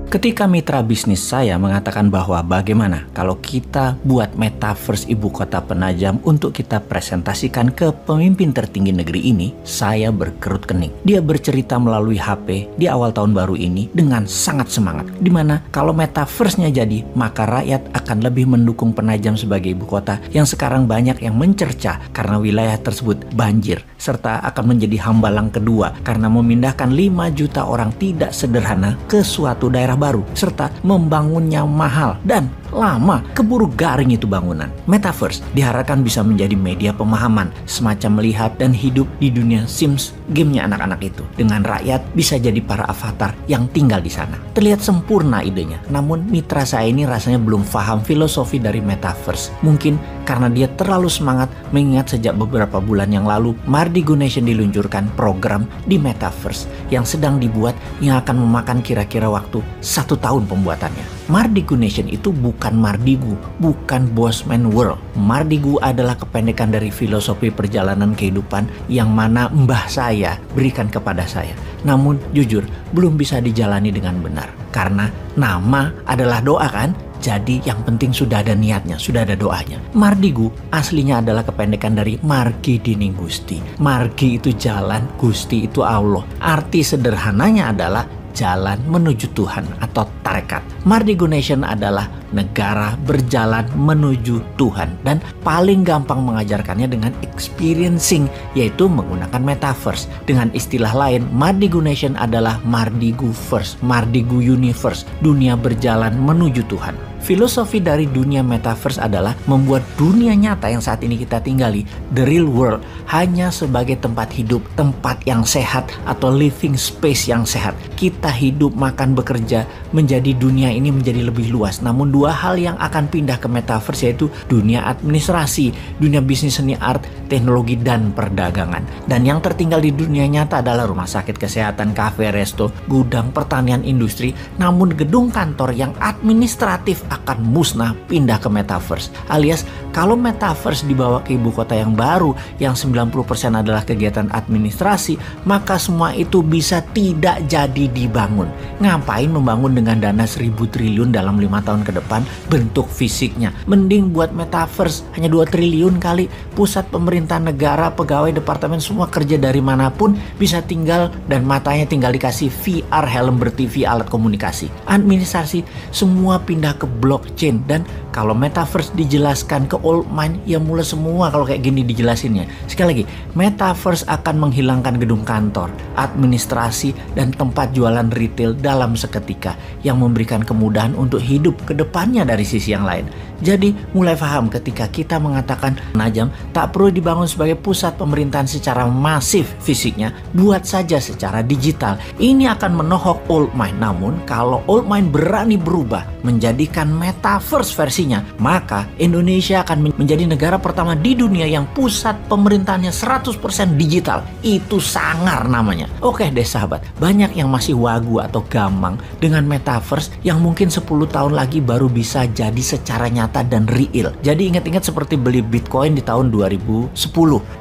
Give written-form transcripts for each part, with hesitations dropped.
Ketika mitra bisnis saya mengatakan bahwa bagaimana kalau kita buat metaverse ibu kota penajam untuk kita presentasikan ke pemimpin tertinggi negeri ini, saya berkerut kening. Dia bercerita melalui HP di awal tahun baru ini dengan sangat semangat. Dimana kalau metaverse-nya jadi, maka rakyat akan lebih mendukung Penajam sebagai ibu kota yang sekarang banyak yang mencerca karena wilayah tersebut banjir, serta akan menjadi hambalang kedua karena memindahkan 5 juta orang tidak sederhana ke suatu daerah baru, serta membangunnya mahal dan lama, keburu garing itu bangunan. Metaverse diharapkan bisa menjadi media pemahaman, semacam melihat dan hidup di dunia Sims, gamenya anak-anak itu. Dengan rakyat bisa jadi para avatar yang tinggal di sana. Terlihat sempurna idenya, namun mitra saya ini rasanya belum paham filosofi dari metaverse. Mungkin karena dia terlalu semangat mengingat sejak beberapa bulan yang lalu Mardigu Nation diluncurkan program di metaverse yang sedang dibuat yang akan memakan kira-kira waktu 1 tahun pembuatannya. Mardigu Nation itu bukan Mardigu, bukan Bosman World. Mardigu adalah kependekan dari filosofi perjalanan kehidupan yang mana mbah saya berikan kepada saya. Namun jujur belum bisa dijalani dengan benar. Karena nama adalah doa kan? Jadi yang penting sudah ada niatnya, sudah ada doanya. Mardigu aslinya adalah kependekan dari Margi Dining Gusti. Margi itu jalan, Gusti itu Allah. Arti sederhananya adalah jalan menuju Tuhan atau tarekat. Mardigu Nation adalah negara berjalan menuju Tuhan dan paling gampang mengajarkannya dengan experiencing, yaitu menggunakan metaverse. Dengan istilah lain, Mardigu Nation adalah Mardigu First, Mardigu Universe, dunia berjalan menuju Tuhan. Filosofi dari dunia metaverse adalah membuat dunia nyata yang saat ini kita tinggali, the real world, hanya sebagai tempat hidup, tempat yang sehat atau living space yang sehat. Kita hidup, makan, bekerja, menjadi dunia ini menjadi lebih luas. Namun 2 hal yang akan pindah ke metaverse yaitu dunia administrasi, dunia bisnis seni art, teknologi, dan perdagangan. Dan yang tertinggal di dunia nyata adalah rumah sakit, kesehatan, kafe, resto, gudang, pertanian, industri. Namun gedung kantor yang administratif akan musnah pindah ke metaverse. Alias kalau metaverse dibawa ke ibu kota yang baru yang 90% adalah kegiatan administrasi, maka semua itu bisa tidak jadi dibangun. Ngapain membangun dengan dana 1.000 triliun dalam 5 tahun ke depan bentuk fisiknya? Mending buat metaverse hanya 2 triliun kali. Pusat pemerintahan negara, pegawai departemen semua kerja dari manapun bisa tinggal dan matanya tinggal dikasih VR, helm ber-TV, alat komunikasi. Administrasi semua pindah ke blockchain. Dan kalau metaverse dijelaskan ke old mind, ya mulai semua kalau kayak gini dijelasinnya. Sekali lagi, metaverse akan menghilangkan gedung kantor, administrasi, dan tempat jualan retail dalam seketika yang memberikan kemudahan untuk hidup ke depannya dari sisi yang lain. Jadi mulai paham ketika kita mengatakan Penajam tak perlu dibangun sebagai pusat pemerintahan secara masif fisiknya, buat saja secara digital. Ini akan menohok old mind. Namun kalau old mind berani berubah menjadikan metaverse versinya, maka Indonesia akan menjadi negara pertama di dunia yang pusat pemerintahannya 100% digital. Itu sangar namanya. Oke deh sahabat, banyak yang masih wagu atau gamang dengan metaverse yang mungkin 10 tahun lagi baru bisa jadi secara nyata dan real. Jadi ingat-ingat seperti beli Bitcoin di tahun 2010.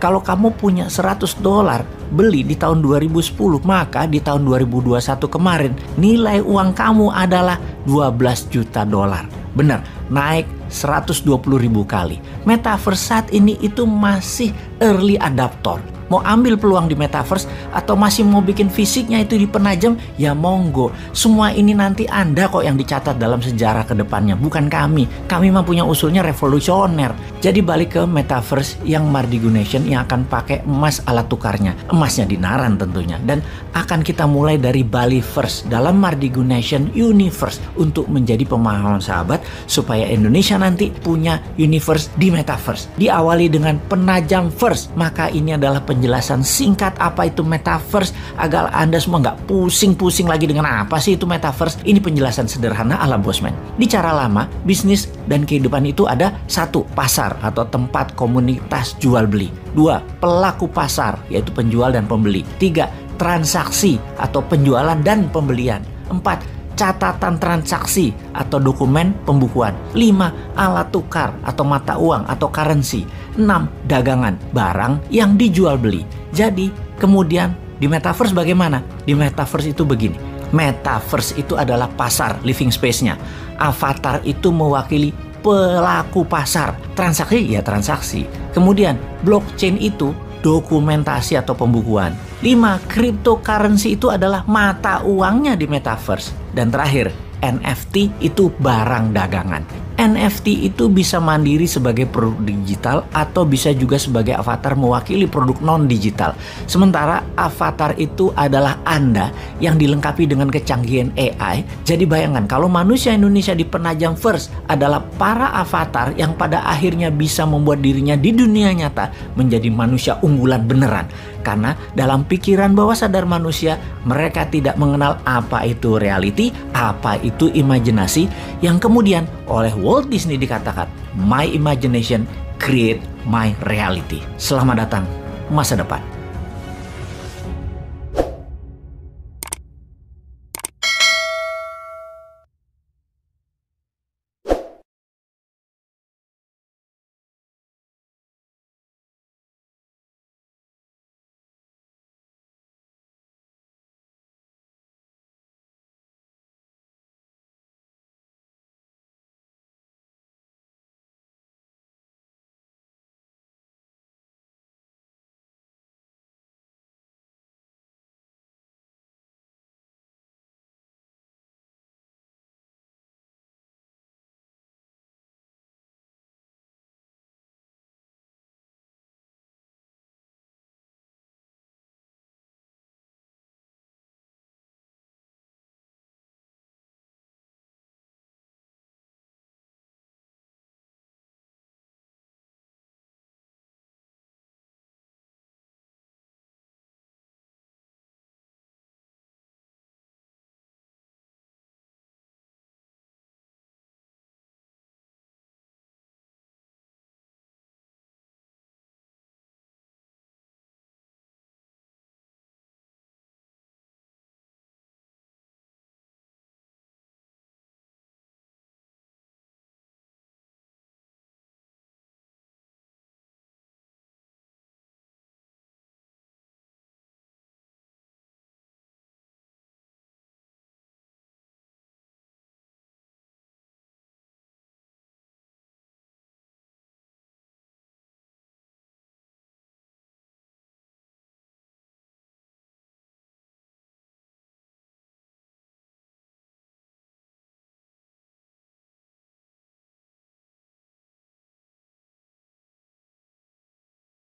Kalau kamu punya $100 beli di tahun 2010, maka di tahun 2021 kemarin nilai uang kamu adalah $12 juta. Benar, naik 120.000 kali. Metaverse saat ini itu masih early adapter. Mau ambil peluang di metaverse atau masih mau bikin fisiknya itu di Penajam, ya monggo. Semua ini nanti Anda kok yang dicatat dalam sejarah ke depannya, bukan kami. Kami mah punya usulnya revolusioner. Jadi balik ke metaverse yang Mardigu Nation yang akan pakai emas alat tukarnya. Emasnya dinaran tentunya. Dan akan kita mulai dari Bali First dalam Mardigu Nation Universe untuk menjadi pemahaman sahabat supaya Indonesia nanti punya universe di metaverse. Diawali dengan Penajam First. Maka ini adalah penjelasan singkat apa itu metaverse agar Anda semua nggak pusing-pusing lagi dengan apa sih itu metaverse. Ini penjelasan sederhana ala Bosman. Di cara lama, bisnis dan kehidupan itu ada 1. Pasar atau tempat komunitas jual beli. 2. Pelaku pasar yaitu penjual dan pembeli. 3. Transaksi atau penjualan dan pembelian. 4. Catatan transaksi atau dokumen pembukuan. 5. Alat tukar atau mata uang atau currency. 6. Dagangan, barang yang dijual beli. Jadi kemudian di metaverse bagaimana? Di metaverse itu begini. Metaverse itu adalah pasar, living space-nya. Avatar itu mewakili pelaku pasar. Transaksi ya transaksi. Kemudian blockchain itu dokumentasi atau pembukuan. 5. Cryptocurrency itu adalah mata uangnya di metaverse. Dan terakhir, NFT itu barang dagangan. NFT itu bisa mandiri sebagai produk digital atau bisa juga sebagai avatar mewakili produk non-digital. Sementara avatar itu adalah Anda yang dilengkapi dengan kecanggihan AI. Jadi bayangkan kalau manusia Indonesia di Penajam First adalah para avatar yang pada akhirnya bisa membuat dirinya di dunia nyata menjadi manusia unggulan beneran. Karena dalam pikiran bawah sadar manusia, mereka tidak mengenal apa itu reality, apa itu imajinasi, yang kemudian oleh Walt Disney dikatakan, "My imagination create my reality." Selamat datang masa depan.